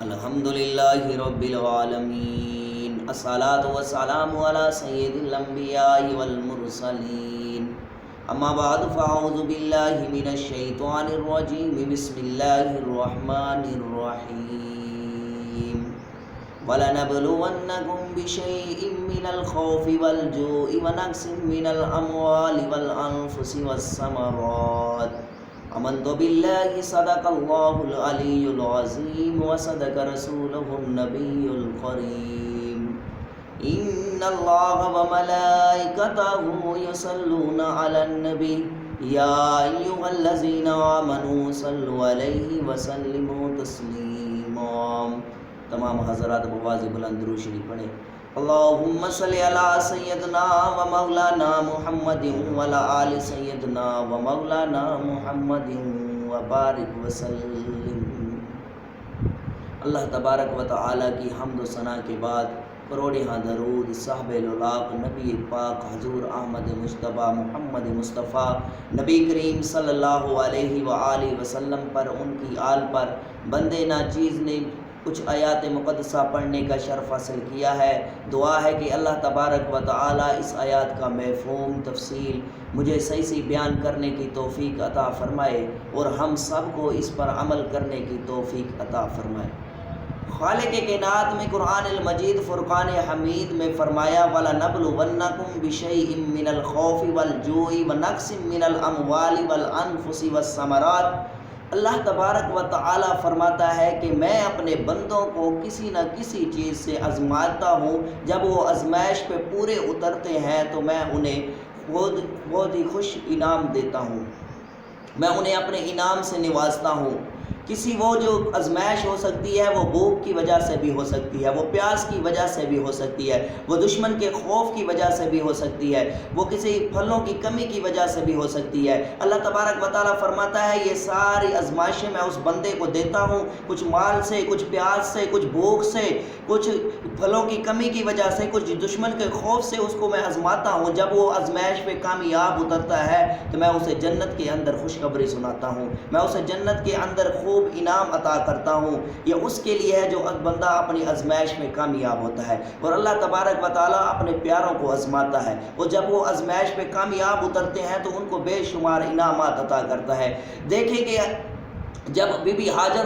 الحمد للہ رب العالمین، الصلاۃ والسلام علی سید الانبیاء والمرسلین، اما بعد فاعوذ باللہ من الشیطان الرجیم، بسم اللہ الرحمن الرحیم۔ وَلَنَبْلُوَنَّكُمْ بِشَيْءٍ مِّنَ الْخَوْفِ وَالْجُوعِ وَنَقْصٍ مِّنَ الْأَمْوَالِ وَالْأَنفُسِ وَالثَّمَرَاتِ۔ آمنت باللہ، صدق اللہ العلی العظیم، وصدق رسولہ النبی الکریم۔ ان اللہ وملائکتہ یصلون علی النبی، یا ایھا الذین آمنوا صلوا علیہ وسلموا تسلیما۔ تمام حضرات بواز بلند درود شریف پڑھیں۔ اللہم صلی علی سیدنا و مولانا محمد وعلی آل سیدنا و مولانا محمد وبارک وسلم۔ اللہ تبارک و تعالی کی حمد و ثنا کے بعد کروڑ درود صاحب الاولاق نبی پاک حضور احمد مجتبیٰ محمد مصطفیٰ نبی کریم صلی اللہ علیہ وآلہ وسلم پر، ان کی آل پر، بندے ناچیز نے کچھ آیات مقدسہ پڑھنے کا شرف حاصل کیا ہے۔ دعا ہے کہ اللہ تبارک و تعالی اس آیات کا مفہوم تفصیل مجھے صحیح بیان کرنے کی توفیق عطا فرمائے، اور ہم سب کو اس پر عمل کرنے کی توفیق عطا فرمائے۔ خالق کائنات میں قرآن المجید فرقان حمید میں فرمایا، وَلَنَبْلُوَنَّكُمْ بِشَيْءٍ مِّنَ الْخَوْفِ وَالْجُوعِ وَنَقْصٍ مِّنَ الْأَمْوَالِ وَالْأَنفُسِ وَالثَّمَرَاتِ۔ اللہ تبارک و تعالی فرماتا ہے کہ میں اپنے بندوں کو کسی نہ کسی چیز سے آزماتا ہوں، جب وہ آزمائش پہ پورے اترتے ہیں تو میں انہیں بہت ہی خوش انعام دیتا ہوں، میں انہیں اپنے انعام سے نوازتا ہوں۔ کسی وہ جو آزمائش ہو سکتی ہے وہ بھوک کی وجہ سے بھی ہو سکتی ہے، وہ پیاس کی وجہ سے بھی ہو سکتی ہے، وہ دشمن کے خوف کی وجہ سے بھی ہو سکتی ہے، وہ کسی پھلوں کی کمی کی وجہ سے بھی ہو سکتی ہے۔ اللہ تبارک و تعالیٰ فرماتا ہے یہ ساری آزمائشیں میں اس بندے کو دیتا ہوں، کچھ مال سے، کچھ پیاس سے، کچھ بھوک سے، کچھ پھلوں کی کمی کی وجہ سے، کچھ دشمن کے خوف سے اس کو میں آزماتا ہوں۔ جب وہ آزمائش پہ کامیاب اترتا ہے تو میں اسے جنت کے اندر خوشخبری سناتا ہوں، میں اسے جنت کے اندر خوب انعام عطا کرتا ہوں۔ یہ اس کے لیے ہے جو بندہ اپنی آزمائش میں کامیاب ہوتا ہے، اور اللہ تبارک و تعالیٰ اپنے پیاروں کو آزماتا ہے، اور جب وہ آزمائش پہ کامیاب اترتے ہیں تو ان کو بے شمار انعامات عطا کرتا ہے۔ دیکھیں کہ جب بی بی ہاجر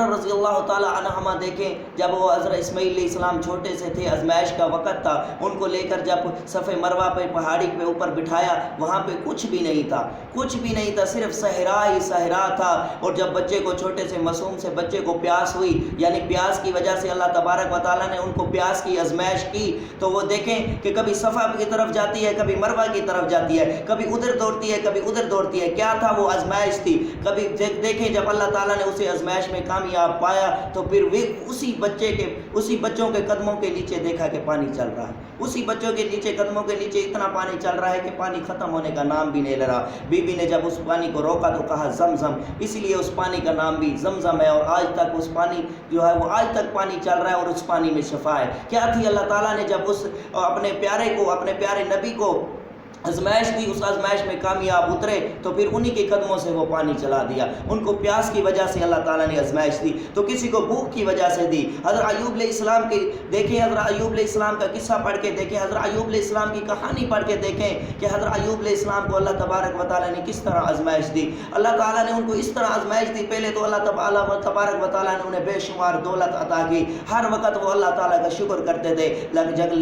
رضی اللہ تعالی عنہما دیکھیں، جب وہ حضرت اسماعیل علیہ السلام چھوٹے سے تھے، آزمائش کا وقت تھا، ان کو لے کر جب صفے مروہ پہ پہاڑی پہ اوپر بٹھایا، وہاں پہ کچھ بھی نہیں تھا، کچھ بھی نہیں تھا، صرف صحرا ہی صحرا تھا۔ اور جب بچے کو، چھوٹے سے معصوم سے بچے کو پیاس ہوئی، یعنی پیاس کی وجہ سے اللہ تبارک و تعالیٰ نے ان کو پیاس کی آزمائش کی، تو وہ دیکھیں کہ کبھی صفا کی طرف جاتی ہے، کبھی مروہ کی طرف جاتی ہے، کبھی ادھر دوڑتی ہے، کبھی ادھر دوڑتی ہے۔ کیا تھا؟ وہ آزمائش تھی۔ کبھی دیکھیں جب اللہ تعالیٰ نے اسے آزمائش میں کامیاب پایا تو پھر اسی بچوں کے قدموں کے نیچے دیکھا کہ پانی چل رہا ہے، اسی بچوں کے نیچے، قدموں کے نیچے اتنا پانی چل رہا ہے کہ پانی ختم ہونے کا نام بھی نہیں لے رہا۔ بی بی نے جب اس پانی کو روکا تو کہا زمزم، اسی لیے اس پانی کا نام بھی زمزم ہے، اور آج تک اس پانی جو ہے وہ آج تک پانی چل رہا ہے، اور اس پانی میں شفا ہے۔ کیا تھی؟ اللہ تعالیٰ نے جب اس اپنے پیارے نبی کو آزمائش دی، اس آزمائش میں کامیاب اترے تو پھر انہی کے قدموں سے وہ پانی چلا دیا۔ ان کو پیاس کی وجہ سے اللہ تعالیٰ نے آزمائش دی، تو کسی کو بھوک کی وجہ سے دی۔ حضرت ایوب علیہ السلام کی دیکھیں، حضرت ایوب علیہ السلام کا قصہ پڑھ کے دیکھیں، حضرت ایوب علیہ السلام کی کہانی پڑھ کے دیکھیں کہ حضرت ایوب علیہ السلام کو اللہ تبارک و تعالیٰ نے کس طرح آزمائش دی۔ اللہ تعالیٰ نے ان کو اس طرح آزمائش دی، پہلے تو اللہ تبارک و تعالیٰ نے انہیں بے شمار دولت عطا کی، ہر وقت وہ اللہ تعالیٰ کا شکر کرتے تھے،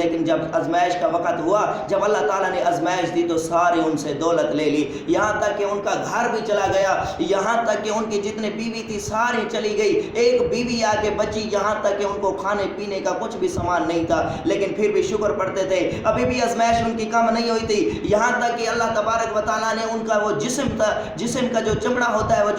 لیکن جب آزمائش کا وقت ہوا، جب اللہ تعالیٰ نے آزمائش دی تو سارے ان سے دولت لے لی، یہاں تک کہ ان کا گھر بھی چلا گیا، یہاں تک کہ ان کی جتنے بیوی تھی ساری چلی گئی، ایک بیوی آ کے بچی، یہاں تک کہ ان کو کھانے پینے کا کچھ بھی سامان نہیں تھا، لیکن پھر بھی شکر پڑھتے تھے۔ ابھی بھی آزمائش ان کی کم نہیں ہوئی تھی، یہاں تک کہ اللہ تبارک و تعالیٰ نے ان کا وہ جسم تھا، جسم کا جو چمڑا ہوتا ہے، وہ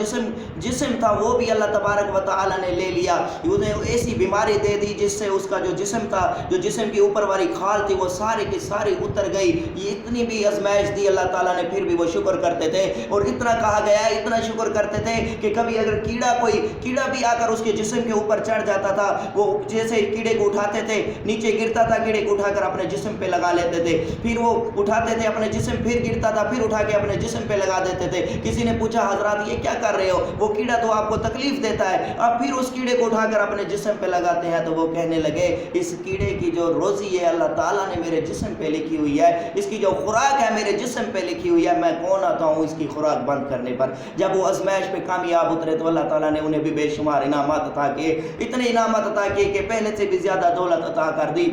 جسم تھا، وہ بھی اللہ تبارک و تعالیٰ نے لے لیا، انہیں ایسی بیماری دے دی جس سے اس کا جو جسم تھا، جو جسم کی اوپر والی کھال تھی، وہ ساری کی ساری اتر گئی۔ یہ اتنی بھی سی آزمائش دی اللہ تعالیٰ نے پھر بھی وہ شکر کرتے تھے، اور اتنا کہا گیا ہے اتنا شکر کرتے تھے کہ کبھی اگر کوئی کیڑا بھی آ کر اس کے جسم کے اوپر چڑھ جاتا تھا، وہ جیسے کیڑے کو اٹھاتے تھے، نیچے گرتا تھا، کیڑے کو اٹھا کر اپنے جسم پہ لگا لیتے تھے، پھر وہ اٹھاتے تھے اپنے جسم، پھر گرتا تھا، پھر اٹھا کے اپنے جسم پہ لگا دیتے تھے۔ کسی نے پوچھا حضرات یہ کیا کر رہے ہو؟ وہ کیڑا تو آپ کو تکلیف دیتا ہے، اب پھر اس کیڑے کو اٹھا کر اپنے جسم پہ لگاتے ہیں۔ تو وہ کہنے لگے اس کیڑے کی جو روزی ہے اللہ تعالیٰ نے میرے جسم پہ لکھی ہوئی ہے، اس کی جو خوراک ہے میرے جسم پہ لکھی ہوئی ہے، میں کون آتا ہوں اس کی خوراک بند کرنے پر۔ جب وہ آزمائش پہ کامیاب اترے تو اللہ تعالیٰ نے انہیں بھی بے شمار انعامات عطا کیے، اتنے انعامات عطا کیے کہ پہلے سے بھی زیادہ دولت عطا کر دی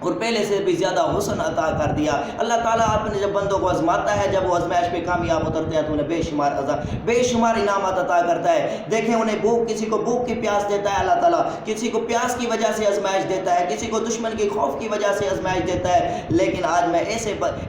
اور پہلے سے بھی زیادہ حسن عطا کر دیا۔ اللہ تعالیٰ اپنے جب بندوں کو آزماتا ہے، جب وہ آزمائش پہ کامیاب اترتے ہیں تو انہیں بے شمار انعامات عطا کرتا ہے۔ دیکھیں انہیں کسی کو بھوک کی پیاس دیتا ہے اللہ تعالیٰ، کسی کو پیاس کی وجہ سے آزمائش دیتا ہے، کسی کو دشمن کے خوف کی وجہ سے آزمائش دیتا ہے۔ لیکن آج میں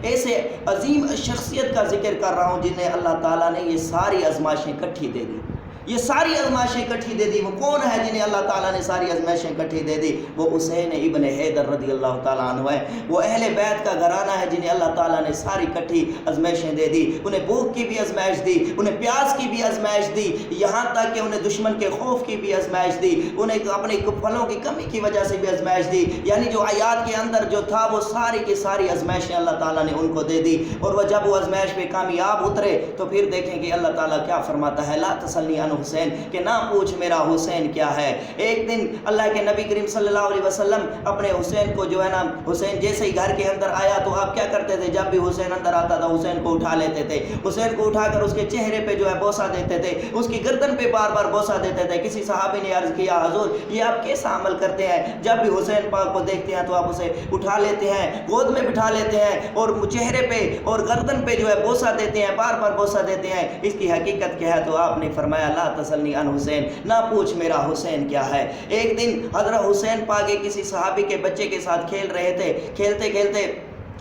ایسے عظیم شخصیت کا ذکر کر رہا ہوں جنہیں اللہ تعالیٰ نے یہ ساری آزمائشیں اکٹھی دے دی، یہ ساری آزمائشیں اکٹھی دے دی۔ وہ کون ہے جنہیں اللہ تعالیٰ نے ساری آزمائشیں اکٹھی دے دی؟ وہ حسین ابن حیدر رضی اللہ تعالیٰ عنہ ہے۔ وہ اہل بیت کا گھرانہ ہے جنہیں اللہ تعالیٰ نے ساری اکٹھی آزمائشیں دے دی۔ انہیں بھوک کی بھی آزمائش دی، انہیں پیاس کی بھی آزمائش دی، یہاں تک کہ انہیں دشمن کے خوف کی بھی آزمائش دی، انہیں اپنے پھلوں کی کمی کی وجہ سے بھی آزمائش دی۔ یعنی جو آیات کے اندر جو تھا وہ ساری کی ساری آزمائشیں اللہ تعالیٰ نے ان کو دے دی۔ اور وہ جب وہ آزمائش پہ کامیاب اترے تو پھر دیکھیں کہ اللہ تعالیٰ کیا فرماتا ہے، لا تسلنی عن حسین، کہ نہ پوچھ میرا حسین کیا ہے۔ ایک دن اللہ کے نبی کریم صلی اللہ علیہ وسلم اپنے حسین کو جو ہے نا، حسین جیسے ہی گھر کے اندر آیا تو آپ کیا کرتے تھے؟ جب بھی حسین اندر آتا تھا حسین کو اٹھا لیتے تھے، حسین کو اٹھا کر اس کے چہرے پہ جو ہے بوسہ دیتے تھے، اس کی گردن پہ بار بار بوسہ دیتے تھے۔ کسی صحابی نے عرض کیا حضور یہ آپ کیسا عمل کرتے ہیں؟ جب بھی حسین پاک کو دیکھتے ہیں تو آپ اسے اٹھا لیتے ہیں، گود میں بٹھا لیتے ہیں اور چہرے پہ اور گردن پہ جو ہے بوسہ دیتے ہیں، بار بار بوسہ دیتے ہیں۔ اس کی حقیقت کیا ہے؟ تو آپ نے فرمایا لا تسلنی عن حسین، نہ پوچھ میرا حسین کیا ہے۔ ایک دن حضرت حسین پاک کسی صحابی کے بچے کے ساتھ کھیل رہے تھے، کھیلتے کھیلتے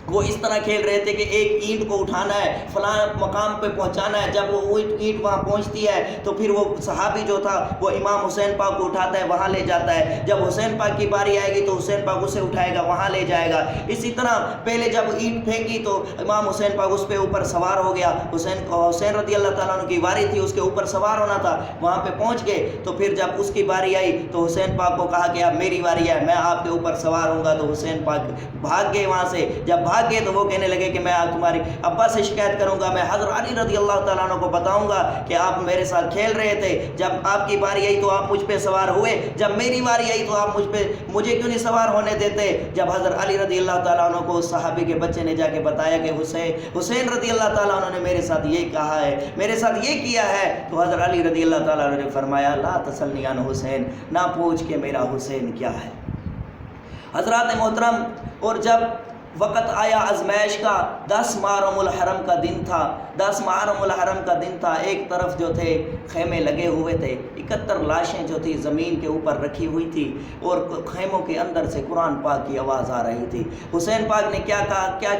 وہ اس طرح کھیل رہے تھے کہ ایک اینٹ کو اٹھانا ہے، فلاں مقام پہ پہنچانا ہے۔ جب وہ اینٹ وہاں پہنچتی ہے تو پھر وہ صحابی جو تھا وہ امام حسین پاک کو اٹھاتا ہے، وہاں لے جاتا ہے۔ جب حسین پاک کی باری آئے گی تو حسین پاک اسے اٹھائے گا، وہاں لے جائے گا۔ اسی طرح پہلے جب اینٹ پھینکی تو امام حسین پاک اس پہ اوپر سوار ہو گیا، حسین رضی اللہ تعالیٰ عنہ کی باری تھی، اس کے اوپر سوار ہونا تھا، وہاں پہ پہنچ گئے۔ تو پھر جب اس کی باری آئی تو حسین پاک کو کہا کہ اب میری باری ہے، میں آپ کے اوپر سوار ہوں گا۔ تو حسین پاک بھاگ گئے وہاں سے۔ جب بھاگ گئے تو وہ کہنے لگے کہ میں تمہاری ابا سے شکایت کروں گا، میں حضرت علی رضی اللہ تعالیٰ عنہ کو بتاؤں گا کہ آپ میرے ساتھ کھیل رہے تھے، جب آپ کی باری آئی تو آپ مجھ پہ سوار ہوئے، جب میری باری آئی تو آپ مجھے کیوں نہیں سوار ہونے دیتے؟ جب حضرت علی رضی اللہ تعالیٰ عنہ کو اس صحابی کے بچے نے جا کے بتایا کہ حسین رضی اللہ تعالیٰ عنہ نے میرے ساتھ یہ کہا ہے، میرے ساتھ یہ کیا ہے، تو حضرت علی رضی اللہ تعالیٰ عنہ نے فرمایا لا تسلنی عن حسین، نہ پوچھ کہ میرا حسین کیا ہے۔ حضرات محترم، اور جب وقت آیا آزمائش کا، 10 محرم الحرم کا دن تھا، 10 محرم الحرم کا دن تھا، ایک طرف جو تھے خیمے لگے ہوئے تھے، 71 لاشیں جو تھی زمین کے اوپر رکھی ہوئی تھی اور خیموں کے اندر سے قرآن پاک کی آواز آ رہی تھی۔ حسین پاک نے کیا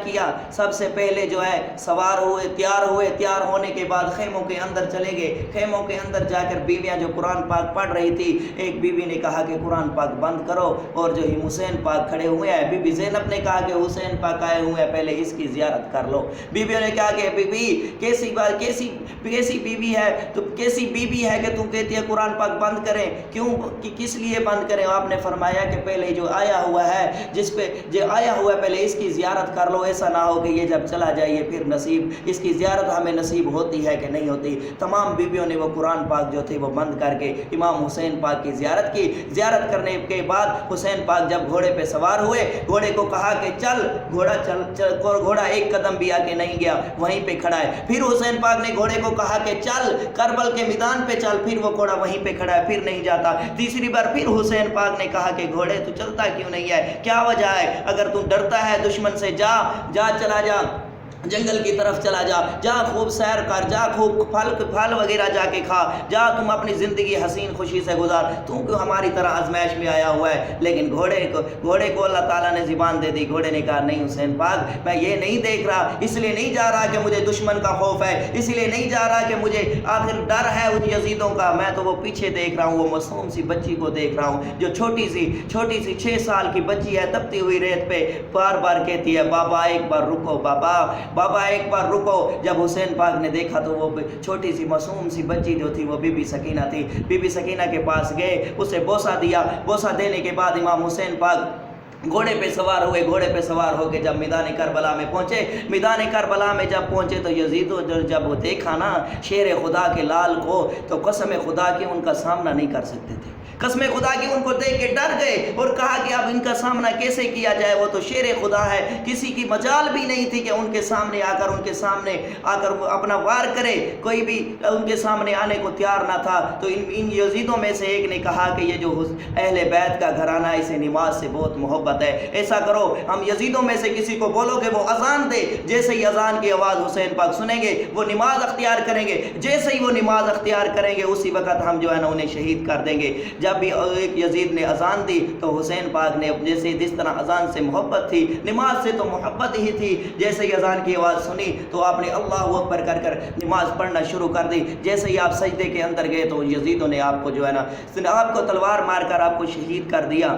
کیا؟ سب سے پہلے جو ہے سوار ہوئے، تیار ہونے کے بعد خیموں کے اندر چلے گئے۔ خیموں کے اندر جا کر بیویاں جو قرآن پاک پڑھ رہی تھی، ایک بیوی نے کہا کہ قرآن پاک بند کرو، اور جو ہی حسین پاک کھڑے ہوئے ہیں، بی بی زینب نے کہا کہ حسین پاک آئے ہوئے ہیں، پہلے اس کی زیارت کر لو۔ بیویوں نے کہا کہ بی بی کیسی بیوی ہے، تو کیسی بیوی ہے کہ تم کہتی ہے قرآن پاک بند کریں، کیوں، کس لیے بند کریں؟ آپ نے فرمایا کہ پہلے جو آیا ہوا ہے، جس پہ جو آیا ہوا ہے پہلے اس کی زیارت کر لو، ایسا نہ ہو کہ یہ جب چلا جائے پھر نصیب، اس کی زیارت ہمیں نصیب ہوتی ہے کہ نہیں ہوتی۔ تمام بیویوں نے وہ قرآن پاک جو تھے وہ بند کر کے امام حسین پاک کی زیارت کی۔ زیارت کرنے کے بعد حسین پاک جب گھوڑے پہ سوار ہوئے، گھوڑے کو کہا کہ چل، گھوڑا ایک قدم بھی آگے نہیں گیا، وہیں پہ کھڑا ہے۔ پھر حسین پاک نے گھوڑے کو کہا کہ چل کربل کے میدان پہ چل، پھر وہ گھوڑا وہیں پہ کھڑا ہے، پھر نہیں جاتا۔ تیسری بار پھر حسین پاک نے کہا کہ گھوڑے تو چلتا کیوں نہیں ہے، کیا وجہ ہے؟ اگر تم ڈرتا ہے دشمن سے، چلا جا جنگل کی طرف چلا جا خوب سیر کر، جا خوب پھل وغیرہ جا کے کھا، جا تم اپنی زندگی حسین خوشی سے گزار، تم کیوں ہماری طرح آزمائش میں آیا ہوا ہے؟ لیکن گھوڑے کو اللہ تعالیٰ نے زبان دے دی۔ گھوڑے نے کہا نہیں حسین پاک، میں یہ نہیں دیکھ رہا، اس لیے نہیں جا رہا کہ مجھے دشمن کا خوف ہے، اس لیے نہیں جا رہا کہ مجھے آخر ڈر ہے ان یزیدوں کا، میں تو وہ پیچھے دیکھ رہا ہوں، وہ معصوم سی بچی کو دیکھ رہا ہوں جو چھوٹی سی 6 سال کی بچی ہے، تپتی ہوئی ریت پہ بار بار کہتی ہے بابا ایک بار رکو، بابا بابا ایک بار رکو. جب حسین پاک نے دیکھا تو وہ چھوٹی سی معصوم سی بچی جو تھی وہ بی بی سکینہ تھی. بی بی سکینہ کے پاس گئے, اسے بوسہ دیا. بوسہ دینے کے بعد امام حسین پاک گھوڑے پہ سوار ہوئے. گھوڑے پہ سوار ہو کے جب میدان کربلا میں پہنچے, میدان کربلا میں جب پہنچے تو یزید جب وہ دیکھا نا شیر خدا کے لال کو, تو قسم خدا کی ان کا سامنا نہیں کر سکتے تھے. قسم خدا کی ان کو دیکھ کے ڈر گئے اور کہا کہ اب ان کا سامنا کیسے کیا جائے, وہ تو شیر خدا ہے. کسی کی مجال بھی نہیں تھی کہ ان کے سامنے آ کر اپنا وار کرے. کوئی بھی ان کے سامنے آنے کو تیار نہ تھا. تو ان یزیدوں میں سے ایک نے کہا کہ یہ جو اہل بیت کا گھرانہ ہے اسے نماز سے بہت محبت ہے. ایسا کرو, ہم یزیدوں میں سے کسی کو بولو کہ وہ اذان دے. جیسے ہی اذان کی آواز حسین پاک سنیں گے وہ نماز اختیار کریں گے. جیسے ہی وہ نماز اختیار کریں گے اسی وقت ہم جو ہے نا انہیں شہید کر دیں گے. جب بھی ایک یزید نے اذان دی تو حسین پاک نے جیسے جس طرح اذان سے محبت تھی, نماز سے تو محبت ہی تھی, جیسے ہی اذان کی آواز سنی تو آپ نے اللہ اکبر کر کر نماز پڑھنا شروع کر دی. جیسے ہی آپ سجدے کے اندر گئے تو یزیدوں نے آپ کو جو ہے نا آپ کو تلوار مار کر آپ کو شہید کر دیا.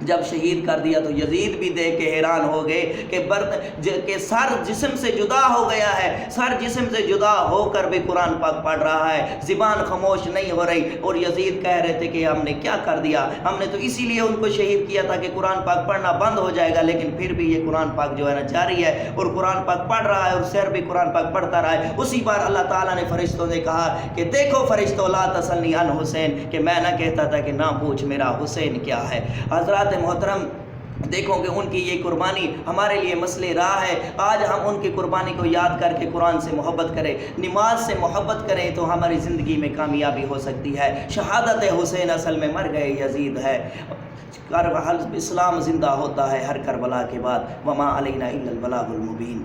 جب شہید کر دیا تو یزید بھی دیکھ کے حیران ہو گئے کہ سر جسم سے جدا ہو گیا ہے. سر جسم سے جدا ہو کر بھی قرآن پاک پڑھ رہا ہے, زبان خاموش نہیں ہو رہی. اور یزید کہہ رہے تھے کہ ہم نے کیا کر دیا, ہم نے تو اسی لیے ان کو شہید کیا تھا کہ قرآن پاک پڑھنا بند ہو جائے گا, لیکن پھر بھی یہ قرآن پاک جو ہے نا جاری ہے اور قرآن پاک پڑھ رہا ہے اور سر بھی قرآن پاک پڑھتا رہا ہے. اسی بار اللہ تعالیٰ نے فرشتوں سے کہا کہ دیکھو فرشتوں, لا تسلنی عن حسین, کہ میں نہ کہتا تھا کہ نہ پوچھ میرا حسین کیا ہے. حضرات محترم, دیکھو کہ ان کی یہ قربانی ہمارے لیے مسئلہ راہ ہے. آج ہم ان کی قربانی کو یاد کر کے قرآن سے محبت کریں, نماز سے محبت کریں تو ہماری زندگی میں کامیابی ہو سکتی ہے. شہادت حسین اصل میں مر گئے یزید ہے. اسلام زندہ ہوتا ہے ہر کربلا کے بعد. وما علینا الا البلاغ المبین.